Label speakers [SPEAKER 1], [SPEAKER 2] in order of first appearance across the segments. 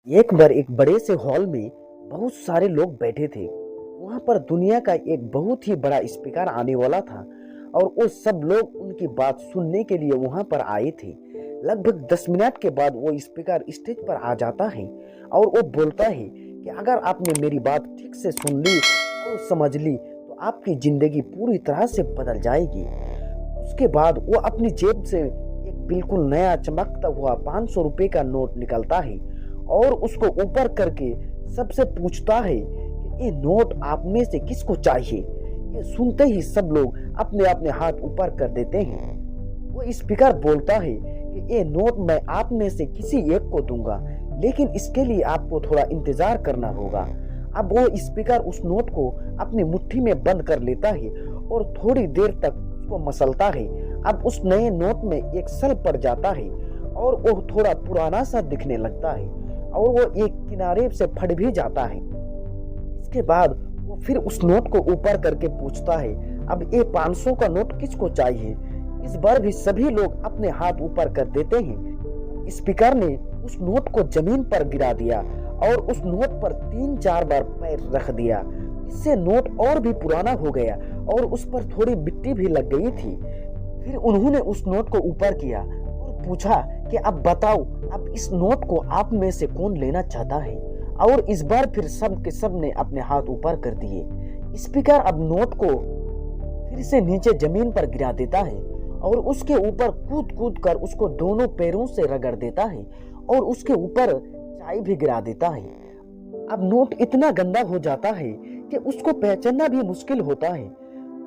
[SPEAKER 1] एक बार एक बड़े से हॉल में बहुत सारे लोग बैठे थे। वहां पर दुनिया का एक बहुत ही बड़ा स्पीकर आने वाला था और वो सब लोग उनकी बात सुनने के लिए वहां पर आए थे। लगभग 10 मिनट के बाद वो स्पीकर स्टेज पर आ जाता है और वो बोलता है कि अगर आपने मेरी बात ठीक से सुन ली और समझ ली तो आपकी जिंदगी पूरी तरह से बदल जाएगी। उसके बाद वो अपनी जेब से एक बिल्कुल नया चमकता हुआ 500 रुपए का नोट निकलता है और उसको ऊपर करके सबसे पूछता है कि ये नोट आप में से किसको चाहिए। ये सुनते ही सब लोग अपने अपने हाथ ऊपर कर देते हैं। वो स्पीकर बोलता है कि ये नोट मैं आप में से किसी एक को दूंगा, लेकिन इसके लिए आपको थोड़ा इंतजार करना होगा। अब वो स्पीकर उस नोट को अपनी मुट्ठी में बंद कर लेता है और थोड़ी देर तक उसको मसलता है। अब उस नए नोट में एक सल पड़ जाता है और वो थोड़ा पुराना सा दिखने लगता है और वो एक किनारे से फट भी जाता है। इसके बाद वो फिर उस नोट को ऊपर करके पूछता है, अब ये 500 का नोट किसको चाहिए। इस बार भी सभी लोग अपने हाथ ऊपर कर देते हैं। स्पीकर ने उस नोट को जमीन पर गिरा दिया और उस नोट पर 3-4 बार पैर रख दिया। इससे नोट और भी पुराना हो गया और उस पर थोड़ी मिट्टी भी लग गई थी। फिर उन्होंने उस नोट को ऊपर किया और पूछा कि अब बताओ, अब इस नोट को आप में से कौन लेना चाहता है। और इस बार फिर सब के सब ने अपने हाथ ऊपर कर दिए। स्पीकर अब नोट को फिर से नीचे जमीन पर गिरा देता है और उसके ऊपर कूद कूद कर उसको दोनों पैरों से रगड़ देता है और उसके ऊपर चाय भी गिरा देता है। अब नोट इतना गंदा हो जाता है कि उसको पहचानना भी मुश्किल होता है।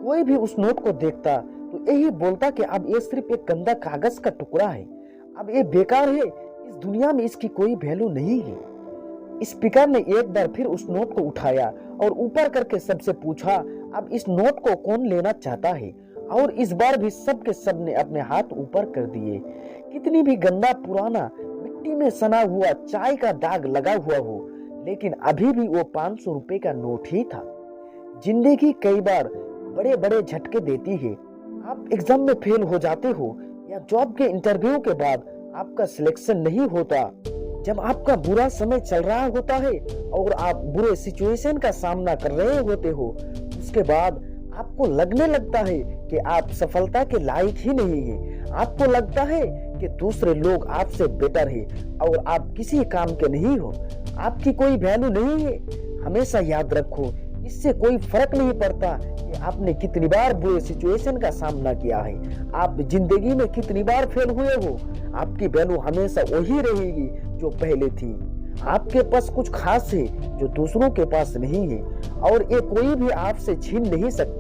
[SPEAKER 1] कोई भी उस नोट को देखता तो यही बोलता कि अब ये सिर्फ एक गंदा कागज का टुकड़ा है, अब ये बेकार है, इस दुनिया में इसकी कोई वैल्यू नहीं है। स्पीकर ने एक बार फिर उस नोट को उठाया और ऊपर करके सबसे पूछा, अब इस नोट को कौन लेना चाहता है। और इस बार भी सब के सब ने अपने हाथ ऊपर कर दिए। कितनी भी गंदा पुराना मिट्टी में सना हुआ चाय का दाग लगा हुआ हो, लेकिन अभी भी वो 500 रुपए का नोट ही था। जिंदगी कई बार बड़े बड़े झटके देती है। आप एग्जाम में फेल हो जाते हो या जॉब के इंटरव्यू के बाद आपका सिलेक्शन नहीं होता। जब आपका बुरा समय चल रहा होता है और आप बुरे सिचुएशन का सामना कर रहे होते हो, उसके बाद आपको लगने लगता है कि आप सफलता के लायक ही नहीं है। आपको लगता है कि दूसरे लोग आपसे बेटर है और आप किसी काम के नहीं हो, आपकी कोई वैल्यू नहीं है। हमेशा याद रखो, इससे कोई फर्क नहीं पड़ता कि आपने कितनी बार बुरे सिचुएशन का सामना किया है, आप जिंदगी में कितनी बार फेल हुए हो, आपकी वैल्यू हमेशा वही रहेगी जो पहले थी। आपके पास कुछ खास है जो दूसरों के पास नहीं है और ये कोई भी आपसे छीन नहीं सकता।